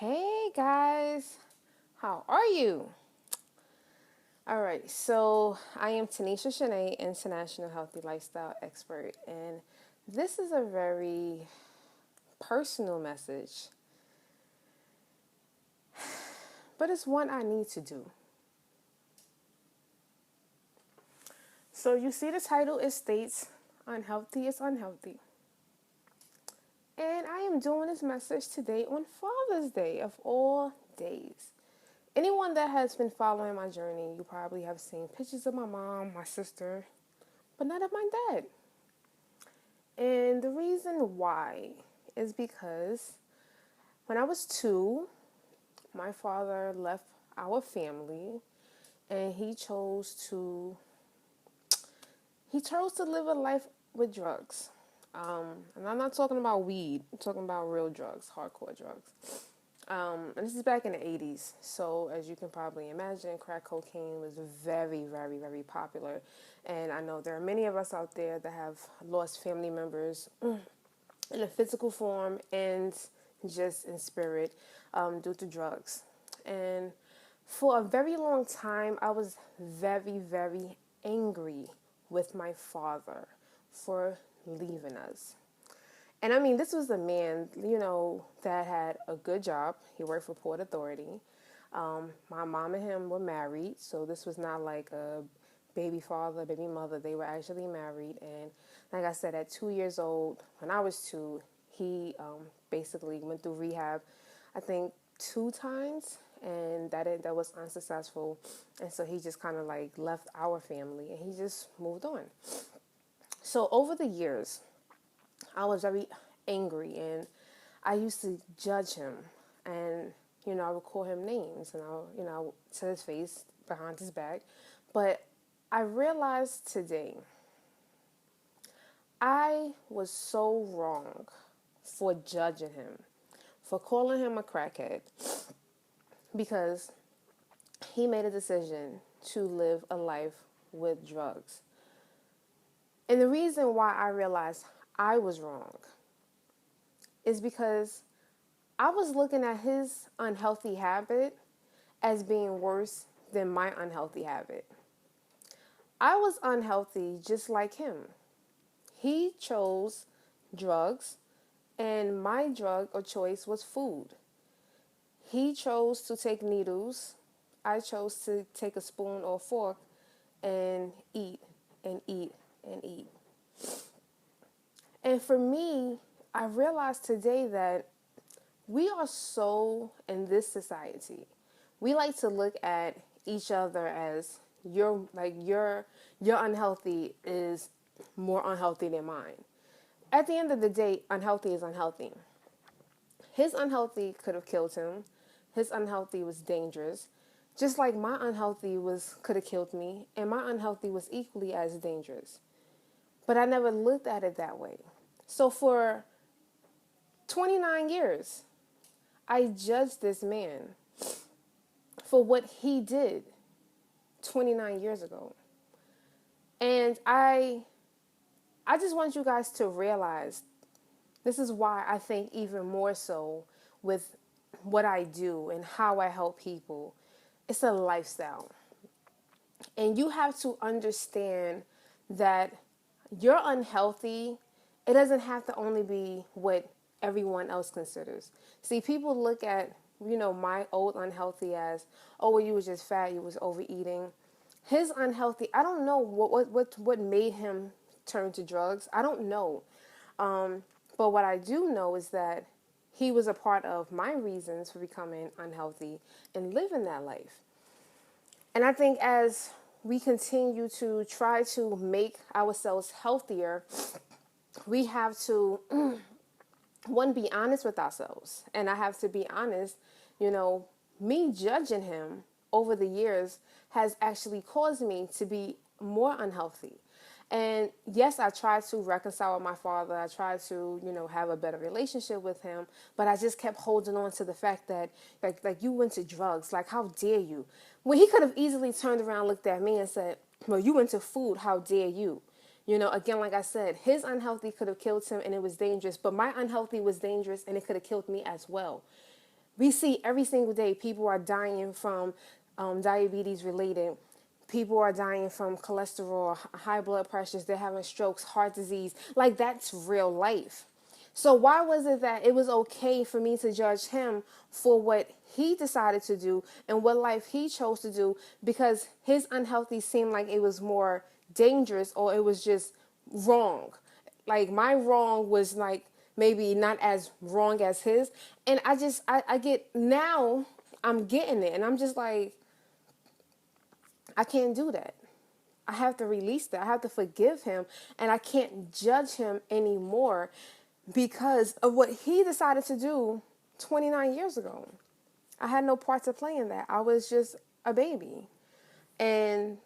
Hey guys, how are you? All right, so I am Tanisha Shanee, International Healthy Lifestyle Expert, and this is a very personal message, but it's one I need to do. So, you see the title, it states Unhealthy is Unhealthy. And I am doing this message today on Father's Day of all days. Anyone that has been following my journey, you probably have seen pictures of my mom, my sister, but not of my dad. And the reason why is because when I was two, my father left our family and he chose to live a life with drugs. And I'm not talking about weed, I'm talking about real drugs, hardcore drugs. And this is back in the 80s. So, as you can probably imagine, crack cocaine was very, very, very popular. And I know there are many of us out there that have lost family members in a physical form and just in spirit due to drugs. And for a very long time, I was very, very angry with my father for leaving us. And I mean, this was a man, that had a good job. He worked for Port Authority. My mom and him were married, so this was not like a baby father, baby mother. They were actually married. And like I said, at 2 years old, when I was two, he basically went through rehab, I think 2 times, and that was unsuccessful. And so he just kind of like left our family and he just moved on. So over the years, I was very angry and I used to judge him and I would call him names and to his face behind his back. But I realized today I was so wrong for judging him, for calling him a crackhead, because he made a decision to live a life with drugs. And the reason why I realized I was wrong is because I was looking at his unhealthy habit as being worse than my unhealthy habit. I was unhealthy just like him. He chose drugs, and my drug of choice was food. He chose to take needles. I chose to take a spoon or fork and eat and eat and eat. And for me, I realized today that we are so in this society. We like to look at each other as your unhealthy is more unhealthy than mine. At the end of the day, unhealthy is unhealthy. His unhealthy could have killed him. His unhealthy was dangerous. Just like my unhealthy was could have killed me, and my unhealthy was equally as dangerous. But I never looked at it that way. So for 29 years, I judged this man for what he did 29 years ago. And I just want you guys to realize this is why I think even more so with what I do and how I help people. It's a lifestyle. And you have to understand that you're unhealthy. It doesn't have to only be what everyone else considers. See, people look at, my old unhealthy as, oh, well, you was just fat, you was overeating. His unhealthy, I don't know what made him turn to drugs. I don't know. But what I do know is that he was a part of my reasons for becoming unhealthy and living that life. And I think as we continue to try to make ourselves healthier, we have to, one, be honest with ourselves. And I have to be honest, me judging him over the years has actually caused me to be more unhealthy. And yes, I tried to reconcile with my father. I tried to, have a better relationship with him. But I just kept holding on to the fact that, like you went to drugs. Like, how dare you? When he could have easily turned around, looked at me and said, well, you went to food. How dare you? Again, like I said, his unhealthy could have killed him and it was dangerous. But my unhealthy was dangerous and it could have killed me as well. We see every single day people are dying from diabetes related. People are dying from cholesterol, high blood pressures. They're having strokes, heart disease. Like, that's real life. So why was it that it was okay for me to judge him for what he decided to do and what life he chose to do, because his unhealthy seemed like it was more dangerous, or it was just wrong? Like, my wrong was like maybe not as wrong as his. And I get now, I'm getting it, and I'm just like, I can't do that. I have to release that. I have to forgive him, and I can't judge him anymore because of what he decided to do 29 years ago. I had no part to play in that. I was just a baby. And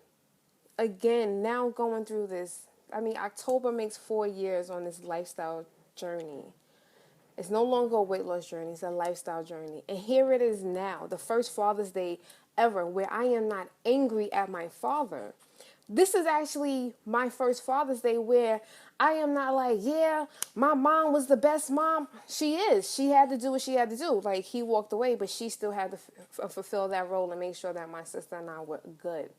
again, now going through this, I mean, October makes 4 years on this lifestyle journey. It's no longer a weight loss journey, it's a lifestyle journey. And here it is now, the first Father's Day ever, where I am not angry at my father. This is actually my first Father's Day where I am not like, yeah, my mom was the best mom. She is. She had to do what she had to do. Like, he walked away, but she still had to fulfill that role and make sure that my sister and I were good.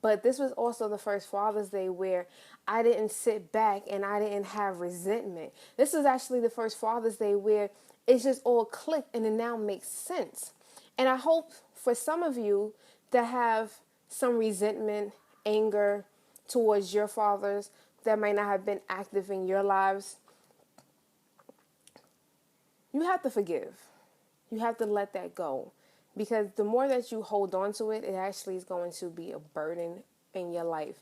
But this was also the first Father's Day where I didn't sit back and I didn't have resentment. This is actually the first Father's Day where it's just all clicked and it now makes sense. And I hope for some of you that have some resentment, anger towards your fathers that might not have been active in your lives, you have to forgive. You have to let that go. Because the more that you hold on to it, it actually is going to be a burden in your life.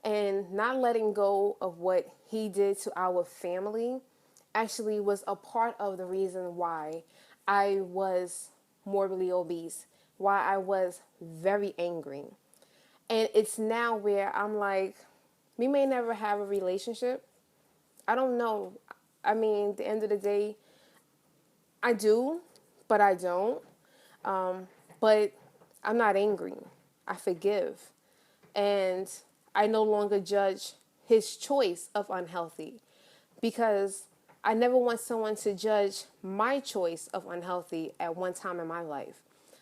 And not letting go of what he did to our family actually was a part of the reason why I was morbidly obese, why I was very angry. And it's now where I'm like, we may never have a relationship. I don't know. I mean, at the end of the day, I do, but I don't. But I'm not angry. I forgive. And I no longer judge his choice of unhealthy, because I never want someone to judge my choice of unhealthy at one time in my life.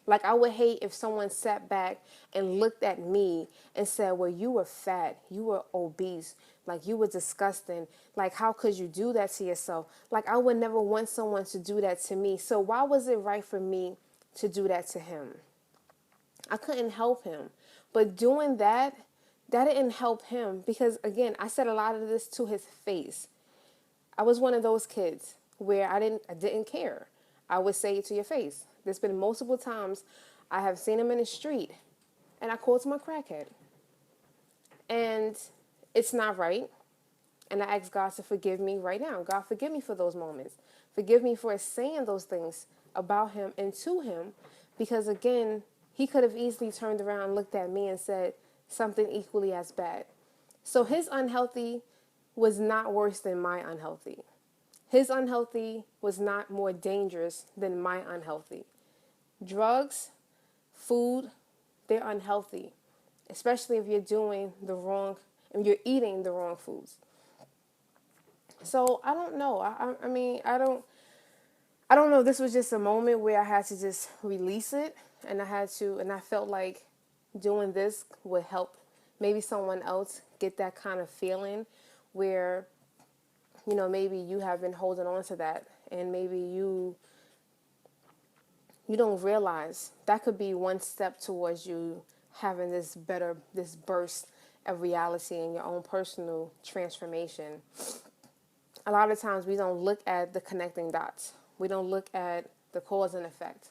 Like, I would hate if someone sat back and looked at me and said, well, you were fat, you were obese, like, you were disgusting. Like, how could you do that to yourself? Like, I would never want someone to do that to me. So why was it right for me to do that to him? I couldn't help him. But doing that, that didn't help him, because, again, I said a lot of this to his face. I was one of those kids where I didn't care. I would say it to your face. There's been multiple times I have seen him in the street and I called him a crackhead. And it's not right. And I ask God to forgive me right now. God, forgive me for those moments. Forgive me for saying those things about him and to him, because, again, he could have easily turned around and looked at me and said something equally as bad. So his unhealthy was not worse than my unhealthy. His unhealthy was not more dangerous than my unhealthy. Drugs, food, they're unhealthy, especially if you're doing the wrong, and you're eating the wrong foods. So I don't know. I mean, I don't know. This was just a moment where I had to just release it, and I felt like doing this would help maybe someone else get that kind of feeling where, maybe you have been holding on to that, and maybe you don't realize that could be one step towards you having this burst of reality in your own personal transformation. A lot of times we don't look at the connecting dots. We don't look at the cause and effect.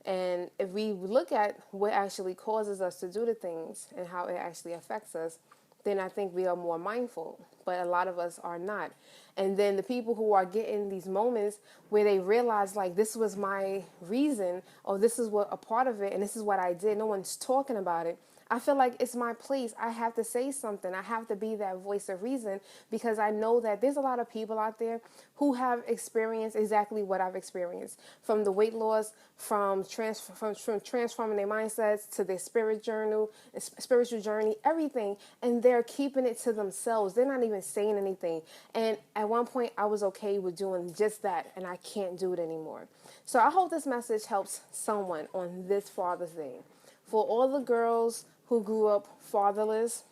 And if we look at what actually causes us to do the things and how it actually affects us, then I think we are more mindful. But a lot of us are not. And then the people who are getting these moments where they realize, like, this was my reason, or this is what a part of it, and this is what I did, no one's talking about it. I feel like it's my place. I have to say something. I have to be that voice of reason because I know that there's a lot of people out there who have experienced exactly what I've experienced, from the weight loss, from transforming their mindsets to their spiritual journey, everything, and they're keeping it to themselves. They're not even saying anything. And at one point, I was okay with doing just that, and I can't do it anymore. So I hope this message helps someone on this Father's Day. For all the girls who grew up fatherless,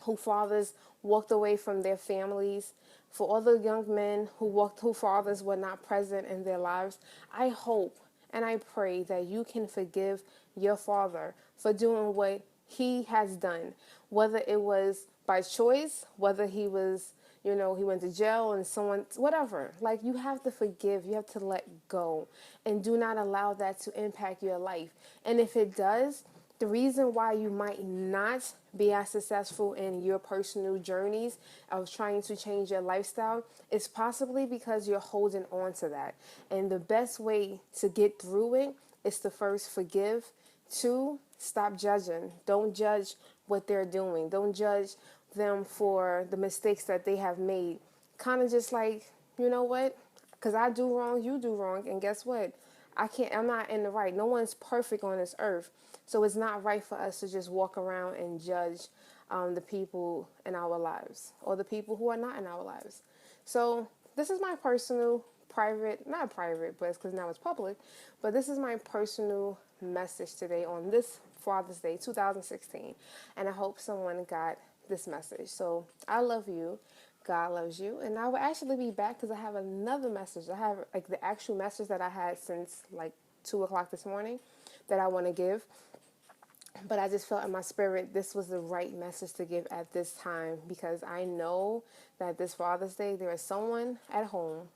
who fathers walked away from their families, for all the young men who fathers were not present in their lives, I hope and I pray that you can forgive your father for doing what he has done, whether it was by choice, whether he was, he went to jail and someone, whatever. Like, you have to forgive, you have to let go, and do not allow that to impact your life. And if it does, the reason why you might not be as successful in your personal journeys of trying to change your lifestyle is possibly because you're holding on to that. And the best way to get through it is to first forgive. Two, stop judging. Don't judge what they're doing. Don't judge them for the mistakes that they have made. Kind of just like, you know what? Because I do wrong, you do wrong. And guess what? I'm not in the right. No one's perfect on this earth. So it's not right for us to just walk around and judge the people in our lives or the people who are not in our lives. So this is my personal, private, not private, but it's because now it's public, but this is my personal message today on this Father's Day 2016. And I hope someone got this message. So I love you. God loves you. And I will actually be back because I have another message. I have like the actual message that I had since like 2 o'clock this morning that I want to give. But I just felt in my spirit this was the right message to give at this time, because I know that this Father's Day there is someone at home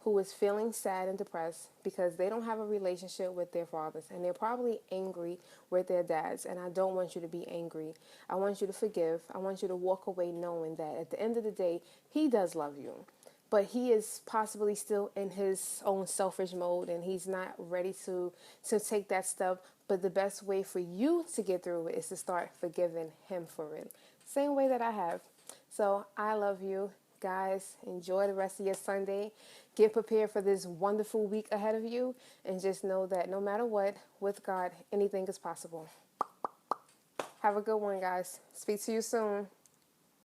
who is feeling sad and depressed because they don't have a relationship with their fathers, and they're probably angry with their dads. And I don't want you to be angry. I want you to forgive. I want you to walk away knowing that at the end of the day, he does love you. But he is possibly still in his own selfish mode, and he's not ready to take that step. But the best way for you to get through it is to start forgiving him for it. Same way that I have. So I love you. Guys, enjoy the rest of your Sunday. Get prepared for this wonderful week ahead of you. And just know that no matter what, with God, anything is possible. Have a good one, guys. Speak to you soon.